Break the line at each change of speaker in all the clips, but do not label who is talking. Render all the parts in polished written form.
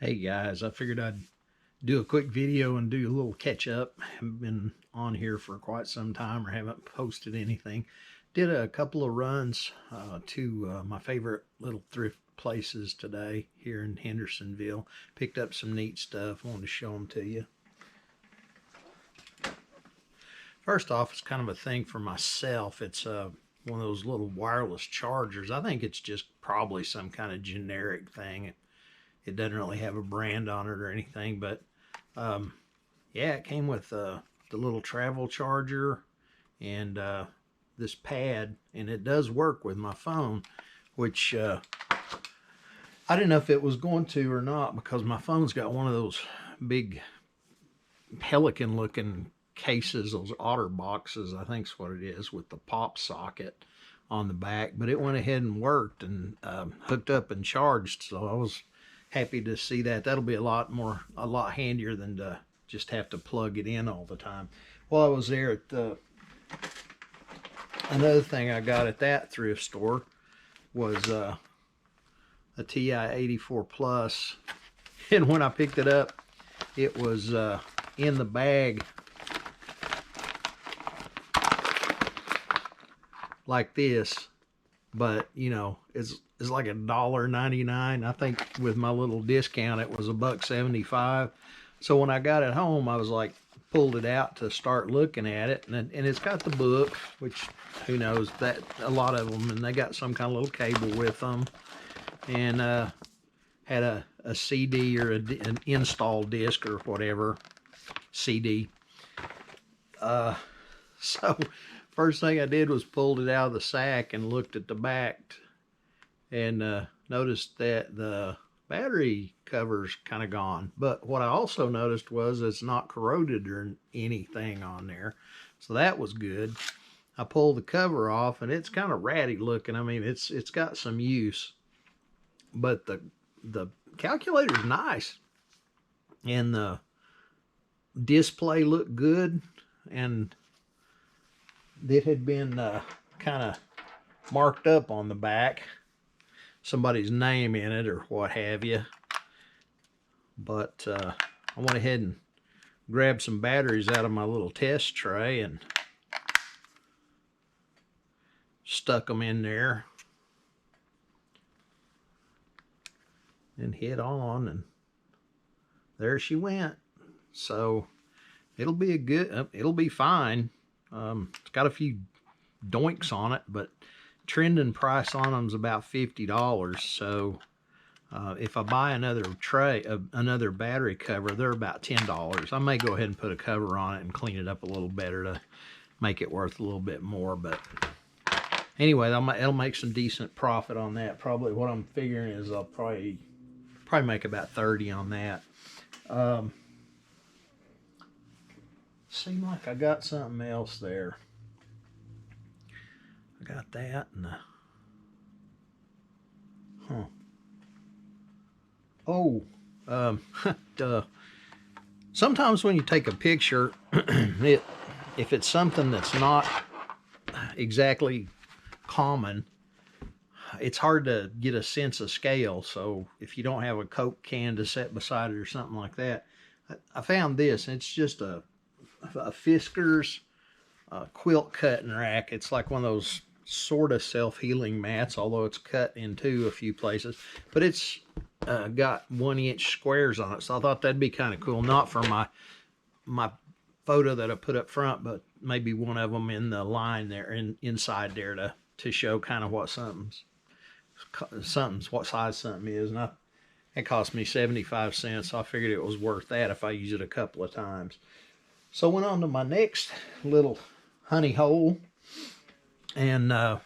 Hey guys, I figured I'd do a quick video and do a little catch up. Haven't been on here for quite some time or haven't posted anything. Did a couple of runs to my favorite little thrift places today here in Hendersonville. Picked up some neat stuff. Wanted to show them to you. First off, it's kind of a thing for myself. It's one of those little wireless chargers. I think it's just probably some kind of generic thing. It doesn't really have a brand on it or anything, but yeah, it came with the little travel charger and this pad, and it does work with my phone, which I didn't know if it was going to or not because my phone's got one of those big pelican looking cases, those otter boxes, I think's what it is, with the pop socket on the back. But it went ahead and worked and hooked up and charged, so I was happy to see that. That'll be a lot handier than to just have to plug it in all the time. While I was there at another thing I got at that thrift store was a TI 84 Plus, and when I picked it up, it was in the bag like this, but you know, it's like $1.99. I think with my little discount it was $1.75. So when I got it home, I was like, pulled it out to start looking at it, and it's got the book, which who knows, that a lot of them, and they got some kind of little cable with them, and had a CD or an install disc or whatever, CD. So first thing I did was pulled it out of the sack and looked at the back, and noticed that the battery cover's kind of gone. But what I also noticed was it's not corroded or anything on there, so that was good. I pulled the cover off, and it's kind of ratty looking. I mean, it's got some use, but the calculator's nice, and the display looked good, and it had been kind of marked up on the back, somebody's name in it or what have you. But I went ahead and grabbed some batteries out of my little test tray and stuck them in there and hit on, and there she went. So it'll be it'll be fine. It's got a few doinks on it, but trending price on them is about $50. So if I buy another another battery cover, they're about $10. I may go ahead and put a cover on it and clean it up a little better to make it worth a little bit more. But anyway, it'll make some decent profit on that. Probably what I'm figuring is I'll probably make about 30 on that. Seemed like I got something else there. I got that and sometimes when you take a picture, if it's something that's not exactly common, it's hard to get a sense of scale. So if you don't have a Coke can to set beside it or something like that, I found this. It's just a Fisker's quilt cutting rack. It's like one of those sort of self-healing mats, although it's cut in two a few places, but it's got 1-inch squares on it. So I thought that'd be kind of cool, not for my photo that I put up front, but maybe one of them in the line there and inside there to show kind of what what size something is. And it cost me 75 cents, so I figured it was worth that if I use it a couple of times. So I went on to my next little honey hole, and it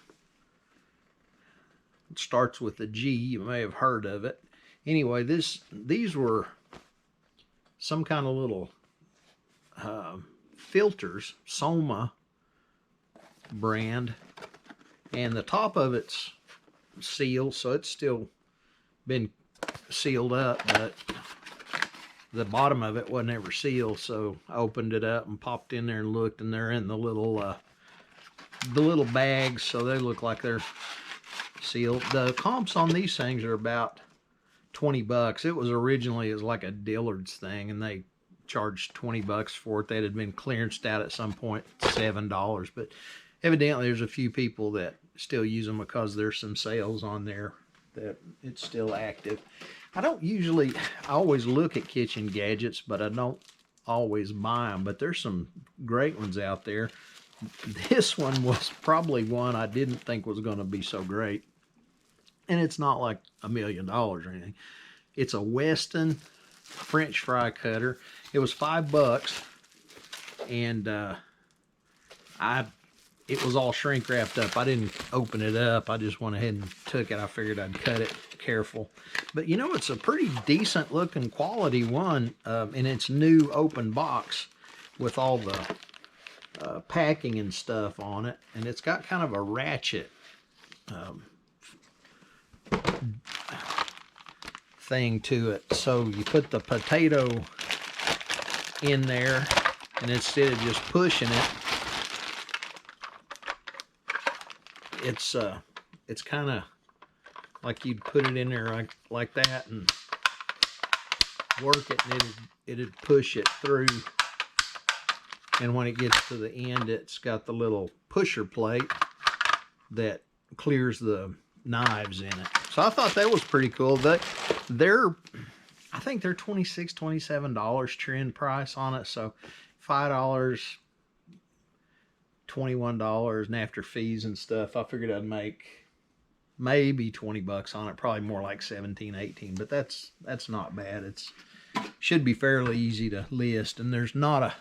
starts with a G. You may have heard of it. Anyway, these were some kind of little filters, Soma brand, and the top of it's sealed, so it's still been sealed up, but the bottom of it wasn't ever sealed. So I opened it up and popped in there and looked, and they're in the little bags, so they look like they're sealed. The comps on these things are about 20 bucks. It was like a Dillard's thing, and they charged 20 bucks for it. That had been clearanced out at some point, $7. But evidently there's a few people that still use them because there's some sales on there that it's still active. I always look at kitchen gadgets, but I don't always buy them. But there's some great ones out there. This one was probably one I didn't think was going to be so great. And it's not like $1 million or anything. It's a Weston French fry cutter. It was $5, and it was all shrink wrapped up. I didn't open it up. I just went ahead and took it. I figured I'd cut it careful. But you know, it's a pretty decent looking quality one in its new open box with all the packing and stuff on it. And it's got kind of a ratchet thing to it. So you put the potato in there, and instead of just pushing it, it's kind of like you'd put it in there like that and work it, and it'd push it through. And when it gets to the end, it's got the little pusher plate that clears the knives in it. So I thought that was pretty cool. I think they're $26, $27 trend price on it. So $5, $21, and after fees and stuff, I figured I'd make maybe 20 bucks on it. Probably more like 17, 18, but that's not bad. It should be fairly easy to list, and there's not a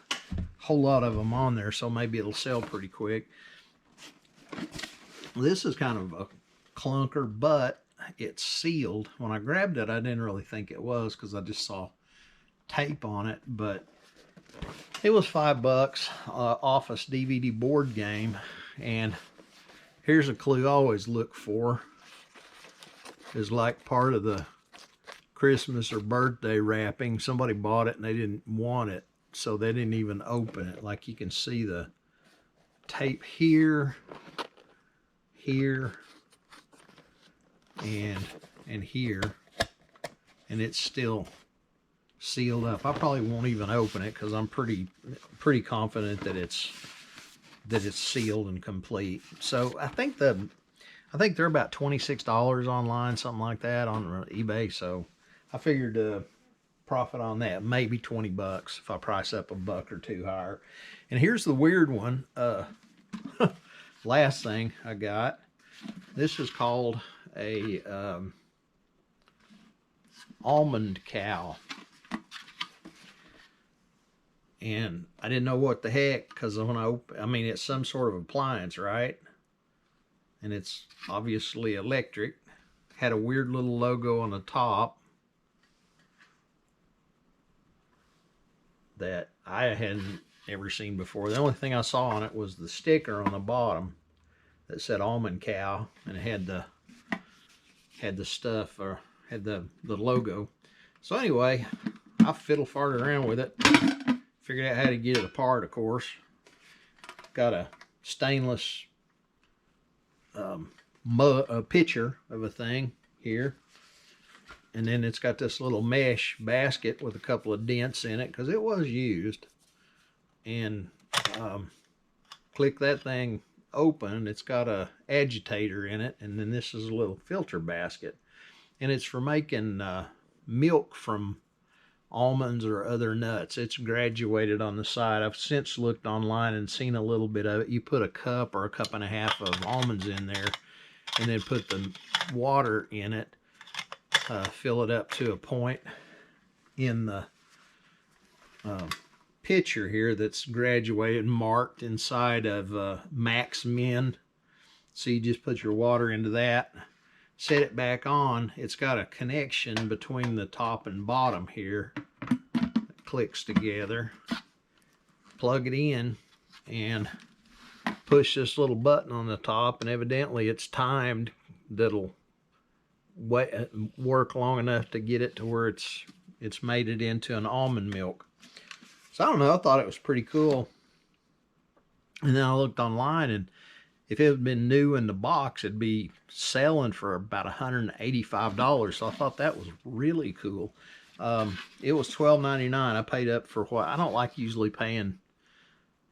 whole lot of them on there, so maybe it'll sell pretty quick. This is kind of a clunker, but it's sealed. When I grabbed it, I didn't really think it was because I just saw tape on it, but it was $5. Office DVD board game. And here's a clue I always look for, is like part of the Christmas or birthday wrapping. Somebody bought it and they didn't want it, so they didn't even open it. Like you can see the tape here, and here, and it's still sealed up. I probably won't even open it because I'm pretty confident that it's sealed and complete. So I think they're about $26 online, something like that, on eBay. So I figured to profit on that, maybe 20 bucks if I price up a buck or two higher. And here's the weird one. Last thing I got. This is called a Almond Cow. And I didn't know what the heck, because when I mean, it's some sort of appliance, right? And it's obviously electric. Had a weird little logo on the top that I hadn't ever seen before. The only thing I saw on it was the sticker on the bottom that said Almond Cow, and it had the stuff, or had the logo. So anyway, I fiddle-farted around with it. Figured out how to get it apart, of course. Got a stainless pitcher of a thing here. And then it's got this little mesh basket with a couple of dents in it, because it was used. And click that thing open. It's got a agitator in it. And then this is a little filter basket. And it's for making milk from almonds or other nuts. It's graduated on the side. I've since looked online and seen a little bit of it. You put a cup or a cup and a half of almonds in there, and then put the water in it, fill it up to a point in the pitcher here that's graduated, marked inside of Max Min. So you just put your water into that, set it back on. It's got a connection between the top and bottom here that clicks together. Plug it in and push this little button on the top, and evidently it's timed. That'll work long enough to get it to where it's made it into an almond milk. So I don't know, I thought it was pretty cool. And then I looked online, and If it had been new in the box, it'd be selling for about $185. So I thought that was really cool. It was $12.99. I paid up for what I don't like usually paying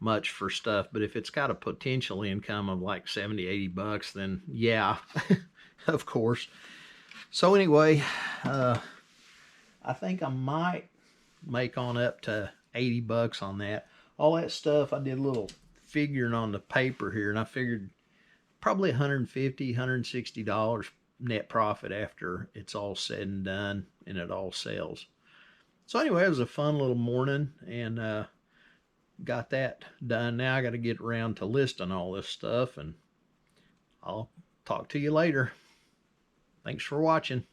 much for stuff, but if it's got a potential income of like 70, $80, then yeah, of course. So anyway, I think I might make on up to $80 on that. All that stuff, I did a little figuring on the paper here, and I figured probably $150, $160 net profit after it's all said and done and it all sells. So anyway, it was a fun little morning, and got that done. Now I got to get around to listing all this stuff, and I'll talk to you later. Thanks for watching.